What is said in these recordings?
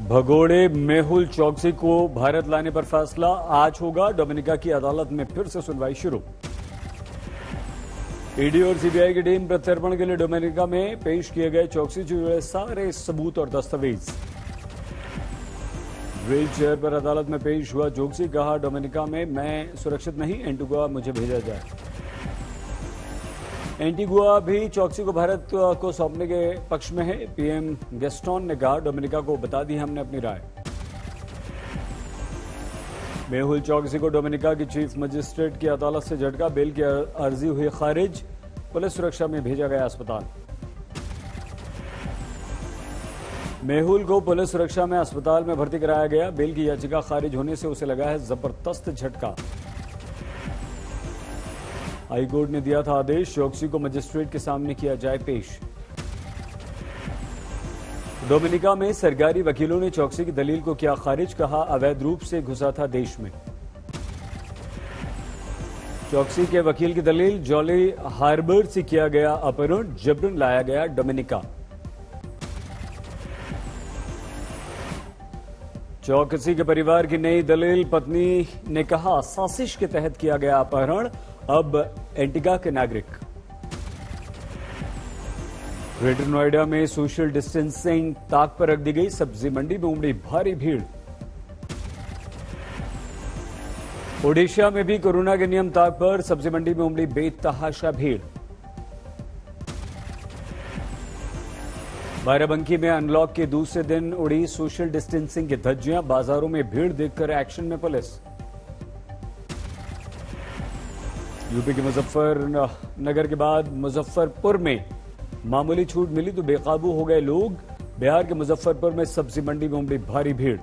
भगोड़े मेहुल चौकसी को भारत लाने पर फैसला आज होगा। डोमिनिका की अदालत में फिर से सुनवाई शुरू। ईडी और सीबीआई की टीम प्रत्यर्पण के लिए डोमिनिका में पेश किए गए चौकसी से जुड़े सारे सबूत और दस्तावेज। व्हील चेयर पर अदालत में पेश हुआ चौकसी। कहा, डोमिनिका में मैं सुरक्षित नहीं, एंटीगुआ मुझे भेजा जाए। एंटीगुआ भी चौकसी को भारत को सौंपने के पक्ष में है। पीएम गैस्टोन ने कहा, डोमिनिका को बता दी हमने अपनी राय। मेहुल चौकसी को डोमिनिका की चीफ मजिस्ट्रेट की अदालत से झटका। बेल की अर्जी हुई खारिज। पुलिस सुरक्षा में भेजा गया अस्पताल। मेहुल को पुलिस सुरक्षा में अस्पताल में भर्ती कराया गया। बेल की याचिका खारिज होने से उसे लगा है जबरदस्त झटका। हाईकोर्ट ने दिया था आदेश, चौकसी को मजिस्ट्रेट के सामने किया जाए पेश। डोमिनिका में सरकारी वकीलों ने चौकसी की दलील को किया खारिज। कहा, अवैध रूप से घुसा था देश में। चौकसी के वकील की दलील, जॉली हार्बर से किया गया अपहरण, जबरन लाया गया डोमिनिका। चौकसी के परिवार की नई दलील, पत्नी ने कहा, साजिश के तहत किया गया अपहरण, अब एंटीगा के नागरिक। ग्रेटर नोएडा में सोशल डिस्टेंसिंग ताक पर रख दी गई। सब्जी मंडी में उमड़ी भारी भीड़। ओडिशा में भी कोरोना के नियम ताक पर, सब्जी मंडी में उमड़ी बेतहाशा भीड़। बाराबंकी में अनलॉक के दूसरे दिन उड़ी सोशल डिस्टेंसिंग की धज्जियां। बाजारों में भीड़ देखकर एक्शन में पुलिस। यूपी के मुजफ्फरनगर के बाद मुजफ्फरपुर में मामूली छूट मिली तो बेकाबू हो गए लोग। बिहार के मुजफ्फरपुर में सब्जी मंडी में उमड़ी भारी भीड़।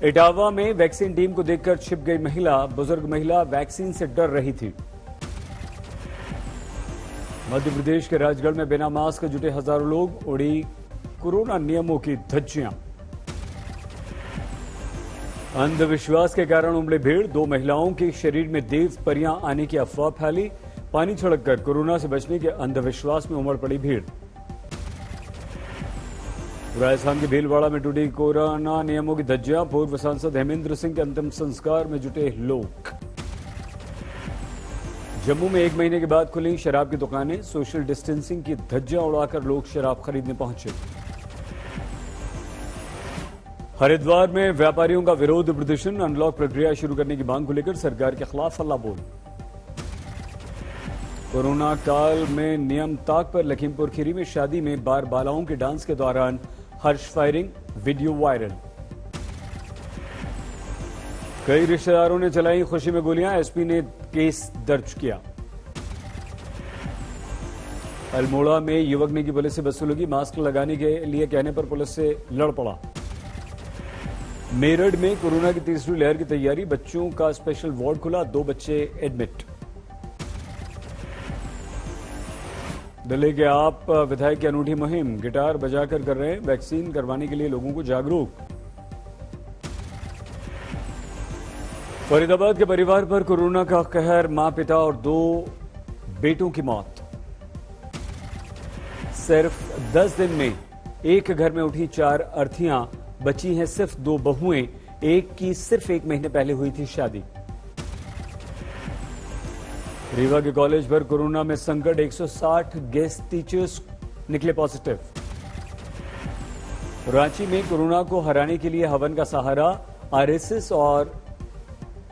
इटावा में वैक्सीन टीम को देखकर छिप गई महिला। बुजुर्ग महिला वैक्सीन से डर रही थी। मध्य प्रदेश के राजगढ़ में बिना मास्क जुटे हजारों लोग। उड़ी कोरोना नियमों की धज्जियां। अंधविश्वास के कारण उमड़ी भीड़। दो महिलाओं के शरीर में देव परियां आने की अफवाह फैली। पानी छिड़ककर कोरोना से बचने के अंधविश्वास में उमड़ पड़ी भीड़। राजस्थान के भीलवाड़ा में टूटी कोरोना नियमों की धज्जियां। पूर्व सांसद हेमेंद्र सिंह के अंतिम संस्कार में जुटे लोग। जम्मू में 1 महीने के बाद खुली शराब की दुकानें। सोशल डिस्टेंसिंग की धज्जियां उड़ाकर लोग शराब खरीदने पहुंचे। हरिद्वार में व्यापारियों का विरोध प्रदर्शन। अनलॉक प्रक्रिया शुरू करने की मांग को लेकर सरकार के खिलाफ हल्ला बोल। कोरोना काल में नियम ताक पर लखीमपुर खीरी में शादी में बार बालाओं के डांस के दौरान हर्ष फायरिंग, वीडियो वायरल। कई रिश्तेदारों ने चलाई खुशी में गोलियां। एसपी ने केस दर्ज किया। अल्मोड़ा में युवक ने की पुलिस से बदसलूकी। मास्क लगाने के लिए कहने पर पुलिस से लड़ पड़ा। मेरठ में कोरोना की तीसरी लहर की तैयारी। बच्चों का स्पेशल वार्ड खुला। 2 बच्चे एडमिट। दिल्ली के आप विधायक की अनूठी मुहिम। गिटार बजाकर कर रहे हैं वैक्सीन करवाने के लिए लोगों को जागरूक। फरीदाबाद के परिवार पर कोरोना का कहर। मां, पिता और 2 बेटों की मौत। सिर्फ 10 दिन में एक घर में उठी 4 अर्थियां। बची हैं सिर्फ 2 बहुएं। एक की सिर्फ 1 महीने पहले हुई थी शादी। रीवा के कॉलेज पर कोरोना में संकट। 160 गेस्ट टीचर्स निकले पॉजिटिव। रांची में कोरोना को हराने के लिए हवन का सहारा। आरएसएस और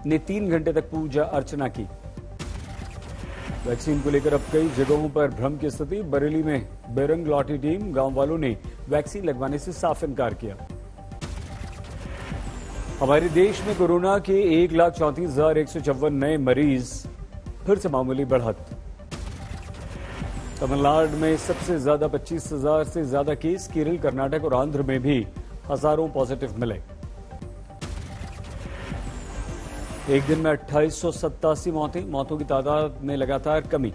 ने 3 घंटे तक पूजा अर्चना की। वैक्सीन को लेकर अब कई जगहों पर भ्रम की स्थिति। बरेली में बेरंग लौटी टीम। गांव वालों ने वैक्सीन लगवाने से साफ इनकार किया। हमारे देश में कोरोना के 1,34,154 नए मरीज। फिर से मामूली बढ़त। तमिलनाडु में सबसे ज्यादा 25,000 से ज्यादा केस। केरल, कर्नाटक और आंध्र में भी हजारों पॉजिटिव मिले। एक दिन में 2887 मौतों की तादाद में लगातार कमी।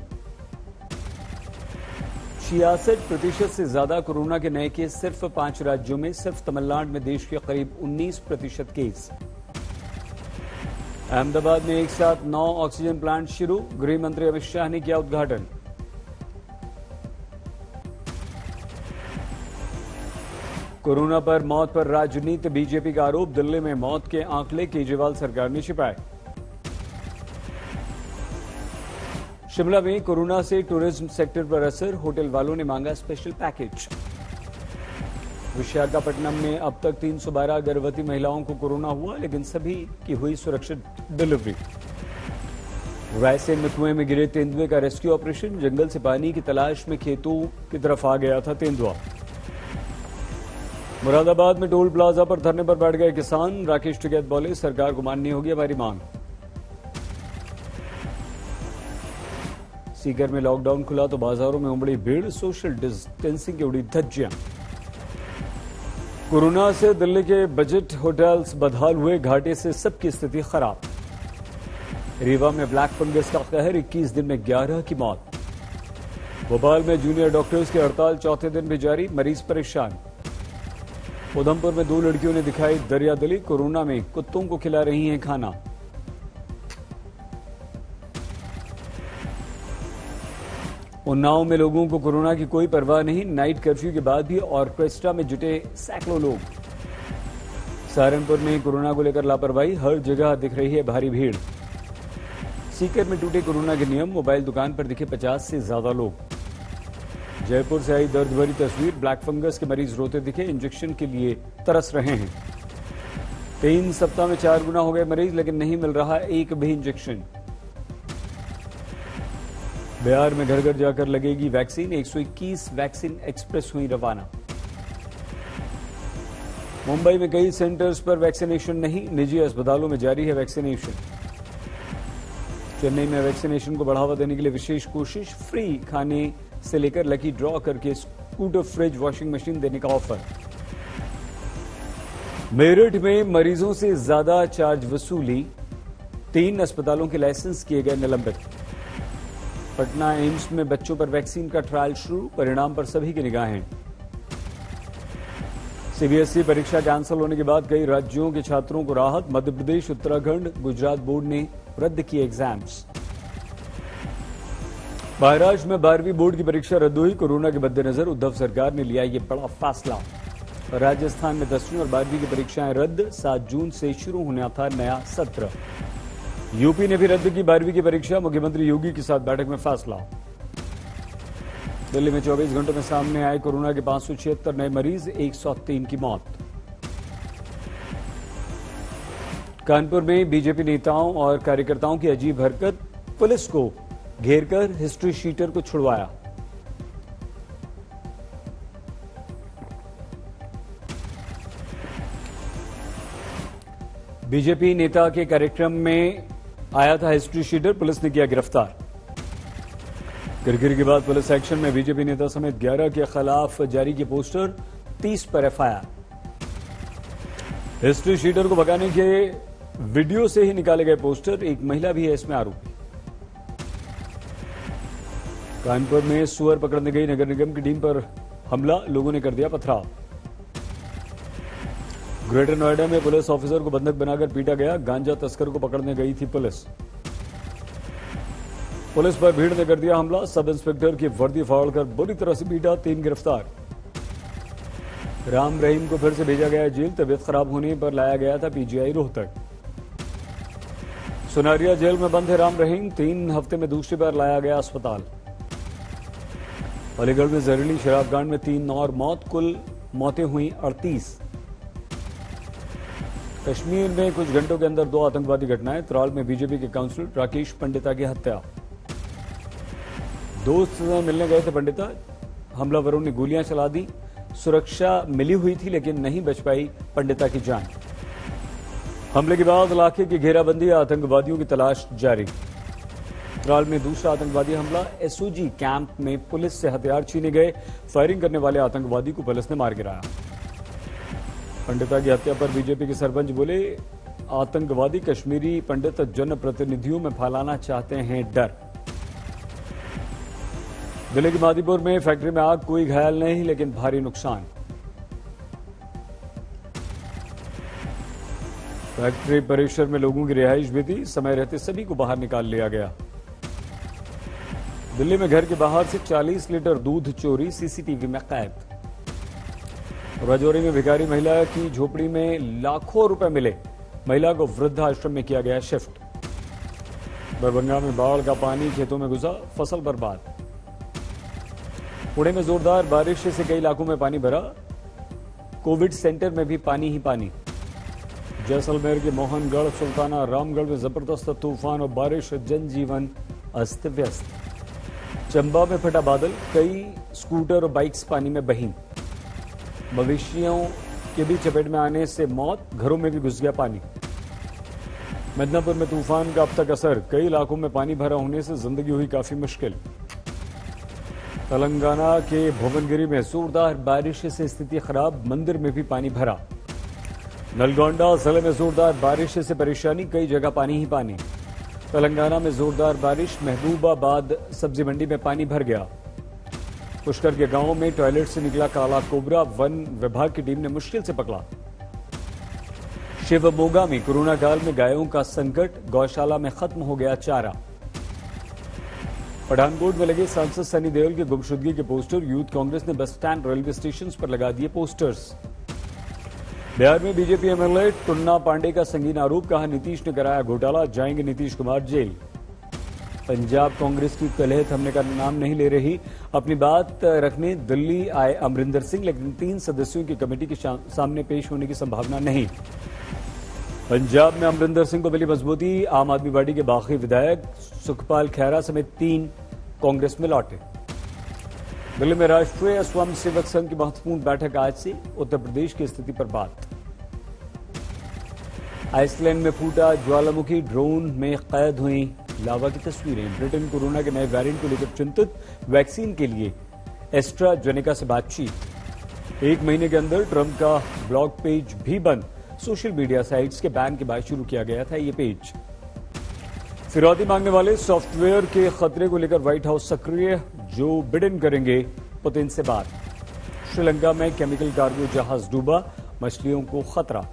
66% से ज्यादा कोरोना के नए केस सिर्फ 5 राज्यों में। सिर्फ तमिलनाडु में देश के करीब 19% केस। अहमदाबाद में एक साथ 9 ऑक्सीजन प्लांट शुरू। गृह मंत्री अमित शाह ने किया उद्घाटन। कोरोना पर मौत पर राजनीति, बीजेपी का आरोप। दिल्ली में मौत के आंकड़े केजरीवाल सरकार ने छिपाए। शिमला में कोरोना से टूरिज्म सेक्टर पर असर, होटल वालों ने मांगा स्पेशल पैकेज। विशाखापट्टनम में अब तक 312 गर्भवती महिलाओं को कोरोना हुआ, लेकिन सभी की हुई सुरक्षित डिलीवरी। रायसेन में कुएं में गिरे तेंदुए का रेस्क्यू ऑपरेशन, जंगल से पानी की तलाश में खेतों की तरफ आ गया था तेंदुआ। मुरादाबाद में टोल प्लाजा पर धरने पर बैठ गए किसान, राकेश टिकैत बोले सरकार को माननी होगी हमारी मांग। सीकर में लॉकडाउन खुला तो बाजारों में उमड़ी भीड़, सोशल डिस्टेंसिंग की उड़ी धज्जियां। कोरोना से दिल्ली के बजट होटल्स बदहाल हुए, घाटे से सबकी स्थिति खराब। रीवा में ब्लैक फंगस का कहर, 21 दिन में 11 की मौत। भोपाल में जूनियर डॉक्टर्स की हड़ताल चौथे दिन भी जारी, मरीज परेशान। उधमपुर में 2 लड़कियों ने दिखाई दरियादिली, कोरोना में कुत्तों को खिला रही हैं खाना। उन्नाव में लोगों को कोरोना की कोई परवाह नहीं, नाइट कर्फ्यू के बाद भी ऑर्केस्ट्रा में जुटे सैकड़ों लोग। सहारनपुर में कोरोना को लेकर लापरवाही, हर जगह दिख रही है भारी भीड़। सीकर में टूटे कोरोना के नियम, मोबाइल दुकान पर दिखे 50 से ज्यादा लोग। जयपुर से आई दर्द भरी तस्वीर, ब्लैक फंगस के मरीज रोते दिखे, इंजेक्शन के लिए तरस रहे हैं। 3 सप्ताह में 4 गुना हो गए मरीज, लेकिन नहीं मिल रहा एक भी इंजेक्शन। बिहार में घर घर जाकर लगेगी वैक्सीन, 121 वैक्सीन एक्सप्रेस हुई रवाना। मुंबई में कई सेंटर्स पर वैक्सीनेशन नहीं, निजी अस्पतालों में जारी है वैक्सीनेशन। चेन्नई में वैक्सीनेशन को बढ़ावा देने के लिए विशेष कोशिश, फ्री खाने से लेकर लकी ड्रॉ करके स्कूटर, फ्रिज, वॉशिंग मशीन देने का ऑफर। मेरठ में मरीजों से ज्यादा चार्ज वसूली, 3 अस्पतालों के लाइसेंस किए गए निलंबित। पटना एम्स में बच्चों पर वैक्सीन का ट्रायल शुरू, परिणाम पर सभी की निगाहें। सीबीएसई परीक्षा कैंसिल होने के बाद कई राज्यों के छात्रों को राहत, मध्य प्रदेश, उत्तराखंड, गुजरात बोर्ड ने रद्द किए एग्जाम्स। महाराष्ट्र में 12वीं बोर्ड की परीक्षा रद्द हुई, कोरोना के मद्देनजर उद्धव सरकार ने लिया ये बड़ा फैसला। राजस्थान में 10वीं और 12वीं की परीक्षाएं रद्द, 7 जून से शुरू होना था नया सत्र। यूपी ने भी रद्द की 12वीं की परीक्षा, मुख्यमंत्री योगी के साथ बैठक में फैसला। दिल्ली में 24 घंटों में सामने आए कोरोना के 576 नए मरीज, 103 की मौत। कानपुर में बीजेपी नेताओं और कार्यकर्ताओं की अजीब हरकत, पुलिस को घेरकर हिस्ट्री शीटर को छुड़वाया। बीजेपी नेता के कार्यक्रम में आया था हिस्ट्री शीटर, पुलिस ने किया गिरफ्तार। किरकिरी के बाद पुलिस एक्शन में, बीजेपी नेता समेत 11 के खिलाफ जारी किए पोस्टर, 30 पर एफआईआर। हिस्ट्री शीटर को भगाने के वीडियो से ही निकाले गए पोस्टर, एक महिला भी है इसमें आरोपी। कानपुर में सुअर पकड़ने गई नगर निगम की टीम पर हमला, लोगों ने कर दिया पथराव। ग्रेटर नोएडा में पुलिस ऑफिसर को बंधक बनाकर पीटा गया, गांजा तस्कर को पकड़ने गई थी पुलिस। पुलिस पर भीड़ ने कर दिया हमला, सब इंस्पेक्टर की वर्दी फाड़कर बुरी तरह से पीटा, 3 गिरफ्तार। राम रहीम को फिर से भेजा गया जेल, तबीयत खराब होने पर लाया गया था पीजीआई रोहतक। सुनारिया जेल में बंद है राम रहीम, 3 हफ्ते में दूसरी बार लाया गया अस्पताल। अलीगढ़ में जहरीली शराब कांड में 3 और मौत, कुल मौतें हुई 38। कश्मीर में कुछ घंटों के अंदर 2 आतंकवादी घटनाएं, त्राल में बीजेपी के काउंसिलर राकेश पंडिता की हत्या। दोस्त से मिलने गए थे पंडिता, हमलावरों ने गोलियां चला दी, सुरक्षा मिली हुई थी लेकिन नहीं बच पाई पंडिता की जान। हमले के बाद इलाके की घेराबंदी, आतंकवादियों की तलाश जारी। त्राल में दूसरा आतंकवादी हमला, एसओजी कैंप में पुलिस से हथियार छीने गए, फायरिंग करने वाले आतंकवादी को पुलिस ने मार गिराया। पंडिता की हत्या पर बीजेपी के सरपंच बोले, आतंकवादी कश्मीरी पंडित जनप्रतिनिधियों में फैलाना चाहते हैं डर। दिल्ली के मादीपुर में फैक्ट्री में आग, कोई घायल नहीं लेकिन भारी नुकसान। फैक्ट्री परिसर में लोगों की रिहाइश भी थी, समय रहते सभी को बाहर निकाल लिया गया। दिल्ली में घर के बाहर से 40 लीटर दूध चोरी, सीसीटीवी में कैद। राजौरी में भिखारी महिला की झोपड़ी में लाखों रुपए मिले, महिला को वृद्धाश्रम में किया गया शिफ्ट। दरभंगा में बाढ़ का पानी खेतों में घुसा, फसल बर्बाद। पुणे में जोरदार बारिश से कई इलाकों में पानी भरा, कोविड सेंटर में भी पानी ही पानी। जैसलमेर के मोहनगढ़, सुल्ताना रामगढ़ में जबरदस्त तूफान और बारिश, जनजीवन अस्त व्यस्त। चंबा में फटा बादल, कई स्कूटर और बाइक्स पानी में बहीं। मवेशियों के भी चपेट में आने से मौत, घरों में भी घुस गया पानी। मिदनापुर में तूफान का अब तक असर, कई इलाकों में पानी भरा होने से जिंदगी हुई काफी मुश्किल। तेलंगाना के भुवनगिरी में जोरदार बारिश से स्थिति खराब, मंदिर में भी पानी भरा। नलगोंडा जिले में जोरदार बारिश से परेशानी, कई जगह पानी ही पानी। तेलंगाना में जोरदार बारिश, महबूबाबाद सब्जी मंडी में पानी भर गया। पुष्कर के गांव में टॉयलेट से निकला काला कोबरा, वन विभाग की टीम ने मुश्किल से पकड़ा। शिवमोगा में कोरोना काल में गायों का संकट, गौशाला में खत्म हो गया चारा। पठानकोट में लगे सांसद सनी देओल के गुमशुदगी के पोस्टर, यूथ कांग्रेस ने बस स्टैंड, रेलवे स्टेशन पर लगा दिए पोस्टर्स। बिहार में बीजेपी एमएलए टुन्ना पांडे का संगीन आरोप, कहा नीतीश ने कराया घोटाला, जाएंगे नीतीश कुमार जेल। पंजाब कांग्रेस की कलह थमने का नाम नहीं ले रही, अपनी बात रखने दिल्ली आए अमरिंदर सिंह, लेकिन 3 सदस्यों की कमेटी के सामने पेश होने की संभावना नहीं। पंजाब में अमरिंदर सिंह को मिली मजबूती, आम आदमी पार्टी के बागी विधायक सुखपाल खैरा समेत 3 कांग्रेस में लौटे। दिल्ली में राष्ट्रीय स्वयंसेवक संघ की महत्वपूर्ण बैठक आज से, उत्तर प्रदेश की स्थिति पर बात। आइसलैंड में फूटा ज्वालामुखी, ड्रोन में कैद हुई लावा की तस्वीरें। ब्रिटेन कोरोना के नए वेरिएंट को लेकर चिंतित, वैक्सीन के लिए एस्ट्राजेनेका से बातचीत। 1 महीने के अंदर ट्रंप का ब्लॉग पेज भी बंद, सोशल मीडिया साइट्स के बैन के बाद शुरू किया गया था ये पेज। फिरौती मांगने वाले सॉफ्टवेयर के खतरे को लेकर व्हाइट हाउस सक्रिय, जो बिडेन करेंगे पुतिन से बात। श्रीलंका में केमिकल कार्गो जहाज डूबा, मछलियों को खतरा।